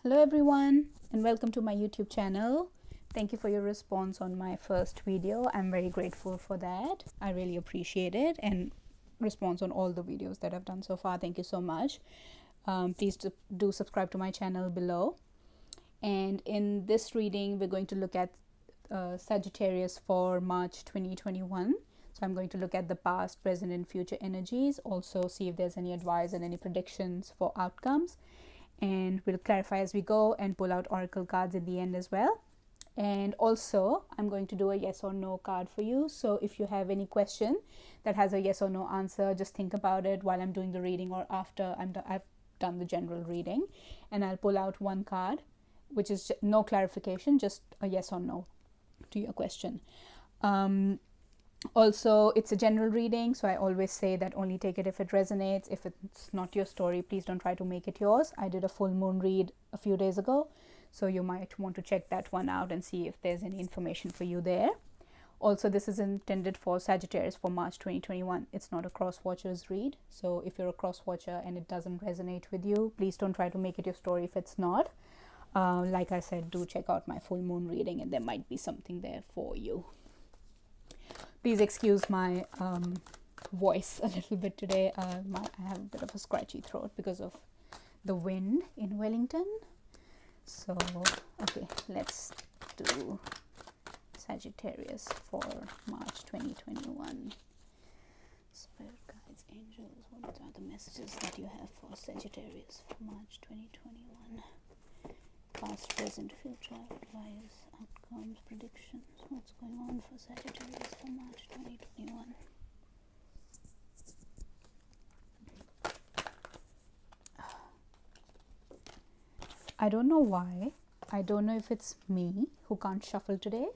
Hello everyone and welcome to my YouTube channel. Thank you for your response on my first video. I'm very grateful for that. I really appreciate it, and response on all the videos that I've done so far. Thank you so much. Please do subscribe to my channel below. And in this reading, we're going to look at Sagittarius for March 2021. So I'm going to look at the past, present, and future energies. Also see if there's any advice and any predictions for outcomes. And we'll clarify as we go and pull out oracle cards in the end as well. And also I'm going to do a yes or no card for you. So if you have any question that has a yes or no answer, just think about it while I'm doing the reading or after I've done the general reading, and I'll pull out one card which is no clarification, just a yes or no to your question. Also, it's a general reading, so I always say that only take it if it resonates. If it's not your story, please don't try to make it yours. I did a full moon read a few days ago, so you might want to check that one out and see if there's any information for you there. Also, this is intended for Sagittarius for March 2021. It's not a cross-watcher's read, so if you're a cross-watcher and it doesn't resonate with you, please don't try to make it your story if it's not. Like I said, do check out my full moon reading and there might be something there for you. Please excuse my voice a little bit today. I have a bit of a scratchy throat because of the wind in Wellington. So, okay, let's do Sagittarius for March 2021. Spirit guides, angels, what are the messages that you have for Sagittarius for March 2021? Past, present, future, advice, outcomes, predictions. What's going on for Sagittarius for March 2021? I don't know why. I don't know if it's me who can't shuffle today,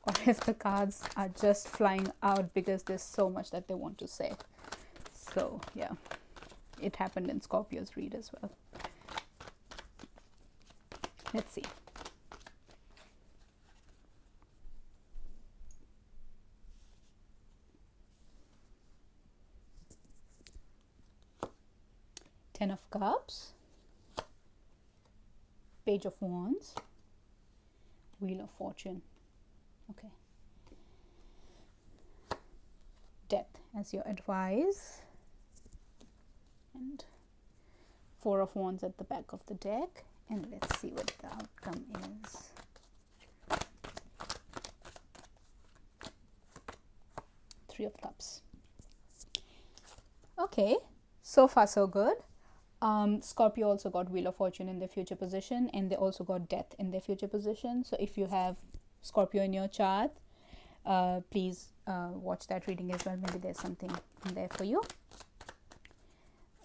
or if the cards are just flying out because there's so much that they want to say. So yeah, it happened in Scorpio's read as well. Let's see. Ten of Cups, Page of Wands, Wheel of Fortune. Okay. Death as your advice, and Four of Wands at the back of the deck. And let's see what the outcome is. Three of Cups. Okay, so far so good. Scorpio also got Wheel of Fortune in their future position, and they also got Death in their future position. So if you have Scorpio in your chart, please watch that reading as well. Maybe there's something in there for you.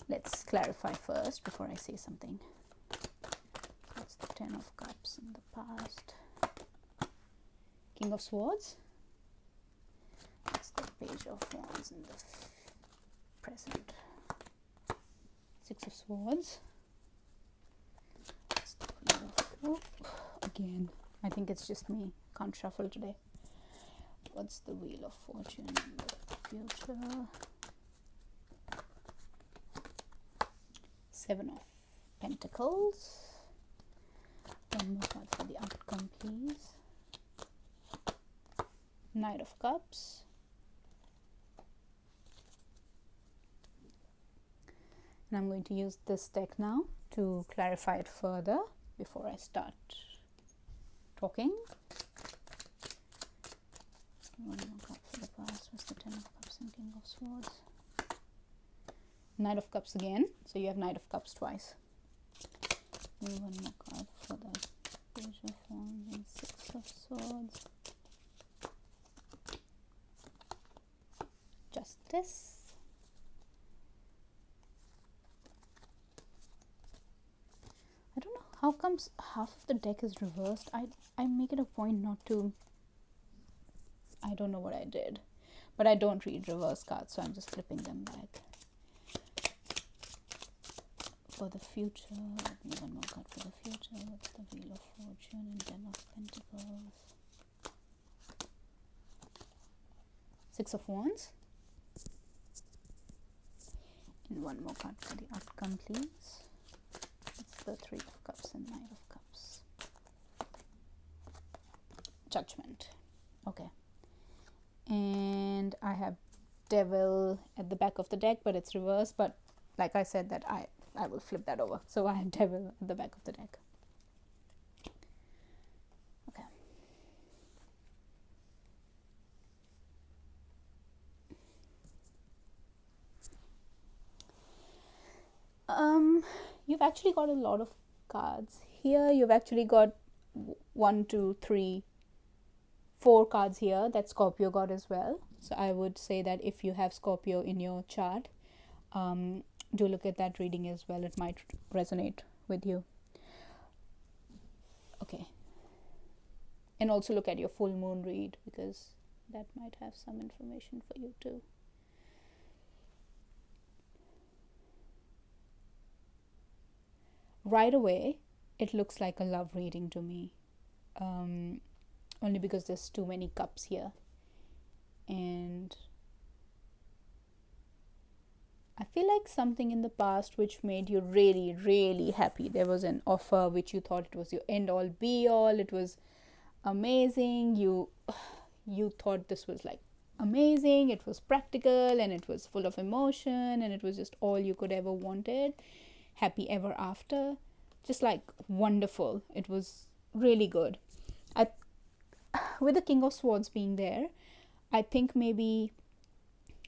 Let's clarify first before I say something. That's the Ten of Cups in the past. King of Swords. That's the Page of Wands in the present. Six of Swords. That's the Queen of... again, I think it's just me. Can't shuffle today. What's the Wheel of Fortune in the future? Seven of Pentacles. One more card for the outcome, please. Knight of Cups. And I'm going to use this deck now to clarify it further before I start talking. One more card for the past was the Ten of Cups and King of Swords. Knight of Cups again. So you have Knight of Cups twice. One more card for the Page of Wands and Six of Swords. Justice. I don't know how comes half of the deck is reversed. I make it a point not to. I don't know what I did, but I don't read reverse cards, so I'm just flipping them back. For the future, let me one more card for the future. What's the Wheel of Fortune and Ten of Pentacles? Six of Wands. And one more card for the outcome, please. It's the Three of Cups and Knight Judgment. Okay. And I have Devil at the back of the deck, but it's reversed. But like I said, that I will flip that over. So I have Devil at the back of the deck. Okay. You've actually got a lot of cards here. You've actually got 1, 2, 3, 4 cards here that Scorpio got as well. So I would say that if you have Scorpio in your chart, do look at that reading as well. It might resonate with you. Okay. And also look at your full moon read, because that might have some information for you too. Right away, it looks like a love reading to me. Only because there's too many cups here. And I feel like something in the past which made you really, really happy. There was an offer which you thought it was your end all be all. It was amazing. You thought this was like amazing. It was practical and it was full of emotion and it was just all you could ever wanted. Happy ever after. Just like wonderful. It was really good. With the King of Swords being there, I think maybe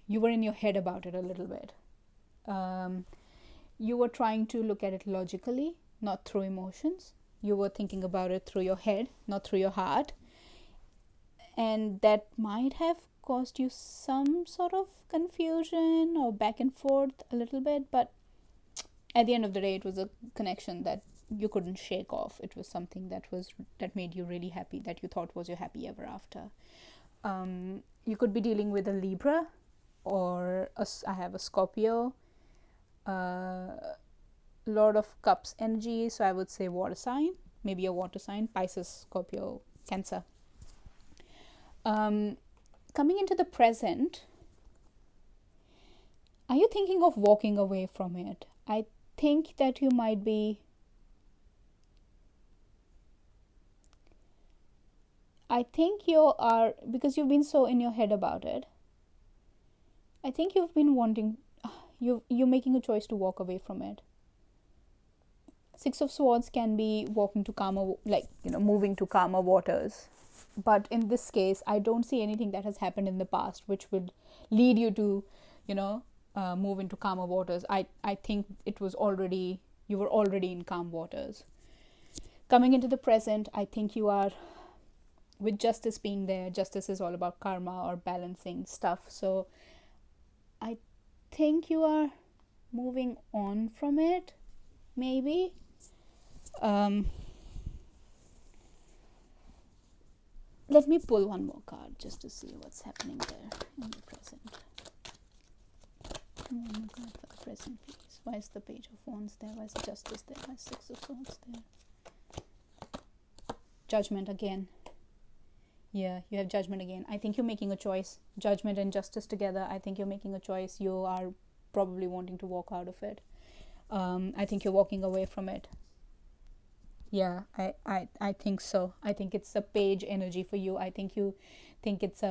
you were in your head about it a little bit. You were trying to look at it logically, not through emotions. You were thinking about it through your head, not through your heart. And that might have caused you some sort of confusion or back and forth a little bit. But at the end of the day, it was a connection that you couldn't shake off. It was something that made you really happy, that you thought was your happy ever after. You could be dealing with a Libra, or I have a Scorpio, Lord of Cups energy, so I would say water sign, maybe a water sign, Pisces, Scorpio, Cancer. Coming into the present, are you thinking of walking away from it? I think that you might be. I think you are, because you've been so in your head about it. I think you've been wanting, you're making a choice to walk away from it. Six of Swords can be walking to calmer, moving to calmer waters. But in this case, I don't see anything that has happened in the past which would lead you to, move into calmer waters. I think you were already in calm waters. Coming into the present, I think you are, with justice being there, justice is all about karma or balancing stuff. So I think you are moving on from it, maybe. Let me pull one more card just to see what's happening there in the present. One more card for the present, please. Why is the Page of Wands there? Why is the Justice there? Why is Six of Swords there? Judgment again. Yeah, you have Judgment again. I think you're making a choice. Judgment and Justice together. I think you're making a choice. You are probably wanting to walk out of it. I think you're walking away from it. Yeah, I think so. I think it's a Page energy for you. I think you think it's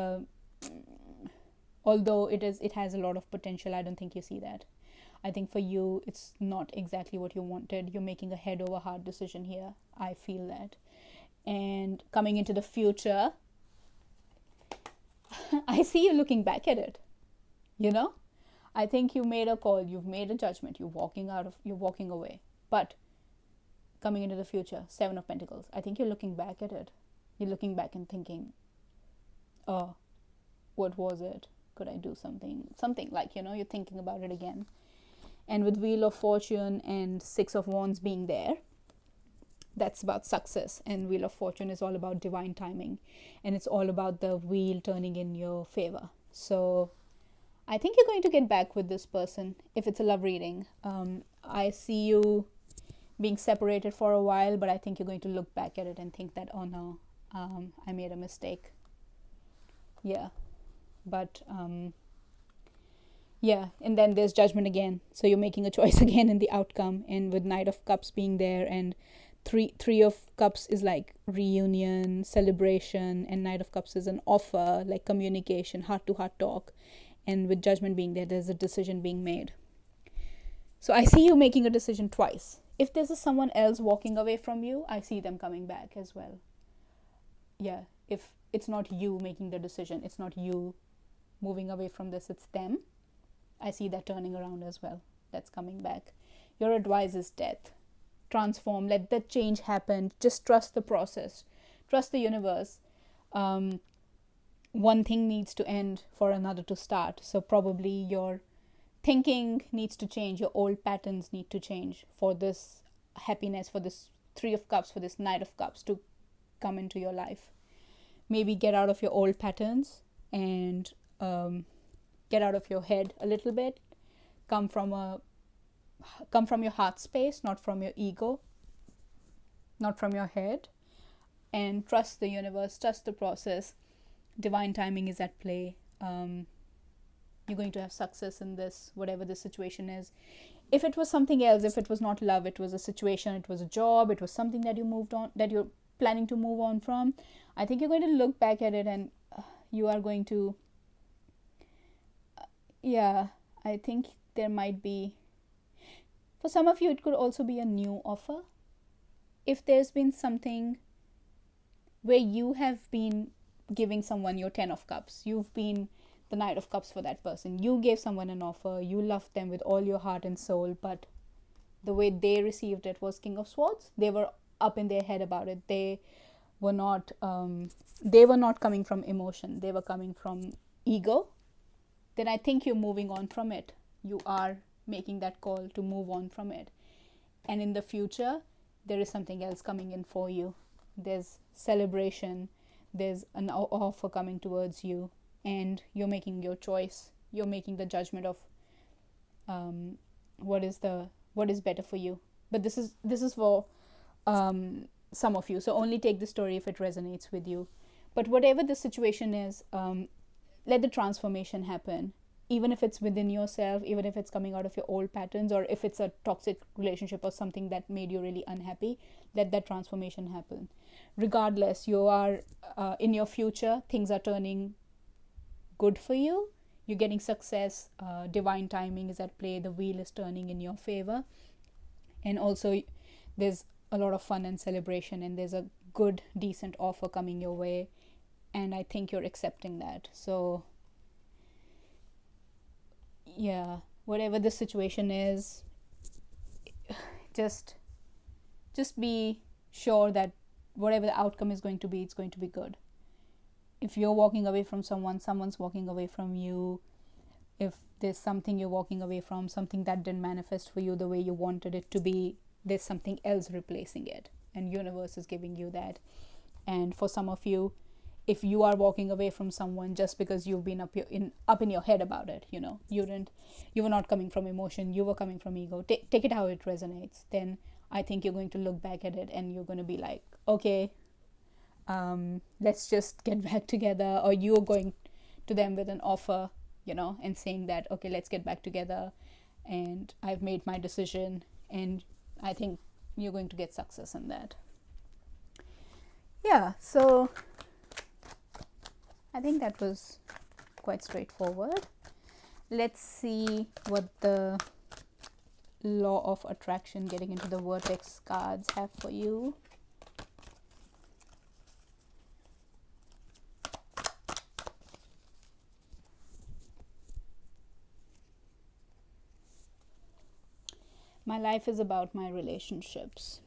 although it has a lot of potential, I don't think you see that. I think for you, it's not exactly what you wanted. You're making a head over heart decision here. I feel that. And coming into the future, I see you looking back at it. I think you made a call. You've made a judgment. You're walking away. But coming into the future, Seven of Pentacles, I think you're looking back at it. You're looking back and thinking, oh, what was it? Could I do something? Something like, you're thinking about it again. And with Wheel of Fortune and Six of Wands being there, that's about success. And Wheel of Fortune is all about divine timing. And it's all about the wheel turning in your favor. So I think you're going to get back with this person if it's a love reading. I see you being separated for a while, but I think you're going to look back at it and think that, oh no, I made a mistake. Yeah. But yeah, and then there's Judgment again. So you're making a choice again in the outcome. And with Knight of Cups being there and Three of Cups is like reunion, celebration, and Knight of Cups is an offer, like communication, heart to heart talk. And with Judgment being there, there's a decision being made. So I see you making a decision twice. If there's someone else walking away from you, I see them coming back as well. Yeah, if it's not you making the decision, it's not you moving away from this, it's them, I see that turning around as well. That's coming back. Your advice is death. Transform, let that change happen. Just trust the process, trust the universe. One thing needs to end for another to start. So probably your thinking needs to change, your old patterns need to change for this happiness, for this Three of Cups, for this Knight of Cups to come into your life. Maybe get out of your old patterns and get out of your head a little bit. Come from your heart space, not from your ego, not from your head, and trust the universe, trust the process. Divine timing is at play. You're going to have success in this, whatever the situation is. If it was something else, if it was not love, it was a situation, it was a job, it was something that you moved on, that you're planning to move on from, I think you're going to look back at it and you are going to, I think there might be, for some of you, it could also be a new offer. If there's been something where you have been giving someone your 10 of Cups, you've been the Knight of Cups for that person, you gave someone an offer, you loved them with all your heart and soul, but the way they received it was King of Swords. They were up in their head about it. They were not coming from emotion, they were coming from ego. Then I think you're moving on from it. You are making that call to move on from it, and in the future there is something else coming in for you. There's celebration, there's an offer coming towards you, and you're making your choice. You're making the judgment of what is better for you. But this is for some of you, so only take the story if it resonates with you. But whatever the situation is, let the transformation happen, even if it's within yourself, even if it's coming out of your old patterns, or if it's a toxic relationship or something that made you really unhappy. Let that transformation happen. Regardless, you are in your future, things are turning good for you. You're getting success. Divine timing is at play. The wheel is turning in your favor, and also there's a lot of fun and celebration, and there's a good, decent offer coming your way, and I think you're accepting that. So yeah, whatever the situation is, just be sure that whatever the outcome is going to be, it's going to be good. If you're walking away from someone, someone's walking away from you. If there's something you're walking away from, something that didn't manifest for you the way you wanted it to be, there's something else replacing it, and universe is giving you that. And for some of you, if you are walking away from someone just because you've been up in your head about it, you were not coming from emotion, you were coming from ego, take it how it resonates, then I think you're going to look back at it and you're going to be like, okay, let's just get back together. Or you're going to them with an offer, and saying that, okay, let's get back together, and I've made my decision, and I think you're going to get success in that. Yeah, so I think that was quite straightforward. Let's see what the law of attraction, getting into the vortex cards, have for you. My life is about my relationships.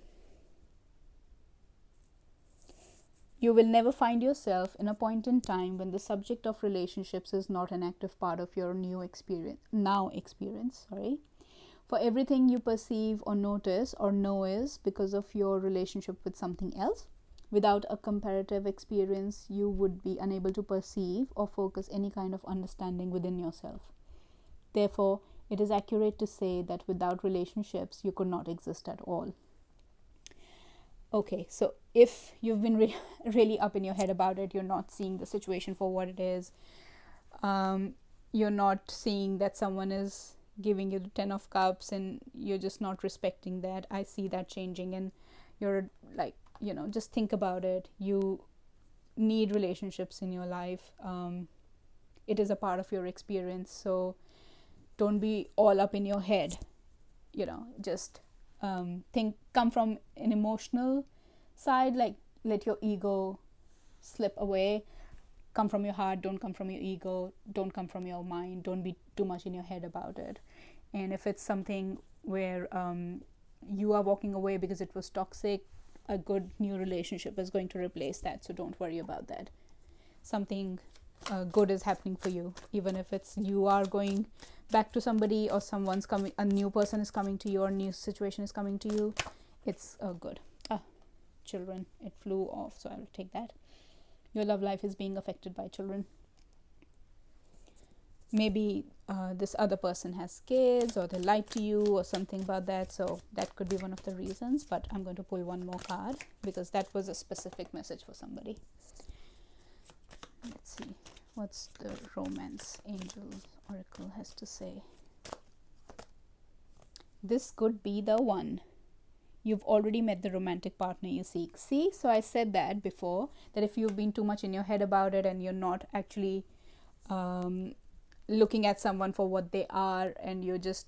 You will never find yourself in a point in time when the subject of relationships is not an active part of your now experience. For everything you perceive or notice or know is because of your relationship with something else. Without a comparative experience, you would be unable to perceive or focus any kind of understanding within yourself. Therefore, it is accurate to say that without relationships, you could not exist at all. Okay, so if you've been really up in your head about it, you're not seeing the situation for what it is, you're not seeing that someone is giving you the 10 of Cups and you're just not respecting that, I see that changing, and You're like, just think about it. You need relationships in your life. It is a part of your experience, so don't be all up in your head. Just come from an emotional side, like let your ego slip away. Come from your heart, don't come from your ego, don't come from your mind, don't be too much in your head about it. And if it's something where you are walking away because it was toxic, a good new relationship is going to replace that, so don't worry about that. Something good is happening for you, even if it's you are going back to somebody, or someone's coming, a new person is coming to you, or a new situation is coming to you. It's good. Children, it flew off, so I'll take that. Your love life is being affected by children. Maybe this other person has kids, or they lied to you, or something about that, so that could be one of the reasons. But I'm going to pull one more card because that was a specific message for somebody. Let's see what's the romance angel oracle has to say. This could be the one. You've already met the romantic partner you seek. See, so I said that before, that if you've been too much in your head about it and you're not actually looking at someone for what they are, and you're just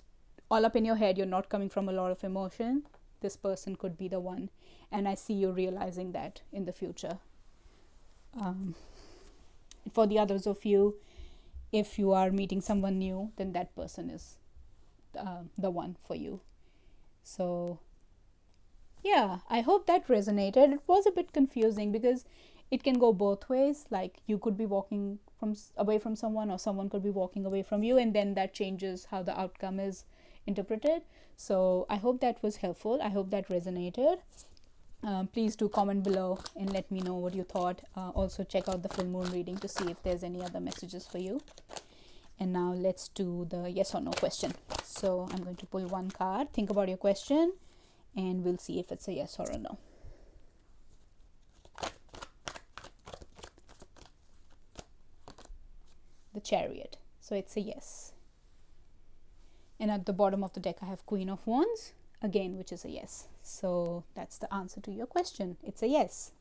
all up in your head, you're not coming from a lot of emotion, this person could be the one. And I see you realizing that in the future. For the others of you, if you are meeting someone new, then that person is the one for you. So yeah, I hope that resonated. It was a bit confusing because it can go both ways. Like, you could be walking away from someone, or someone could be walking away from you, and then that changes how the outcome is interpreted. So I hope that was helpful. I hope that resonated. Please do comment below and let me know what you thought. Also check out the full moon reading to see if there's any other messages for you. And now let's do the yes or no question. So I'm going to pull one card. Think about your question, and we'll see if it's a yes or a no. The Chariot. So it's a yes. And at the bottom of the deck I have Queen of Wands, again, which is a yes. So that's the answer to your question. It's a yes.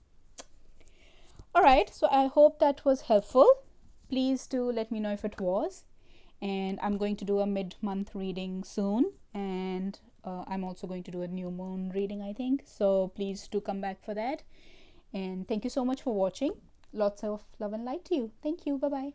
All right, so I hope that was helpful. Please do let me know if it was. And I'm going to do a mid-month reading soon, and I'm also going to do a new moon reading, I think. So please do come back for that. And thank you so much for watching. Lots of love and light to you. Thank you. Bye-bye.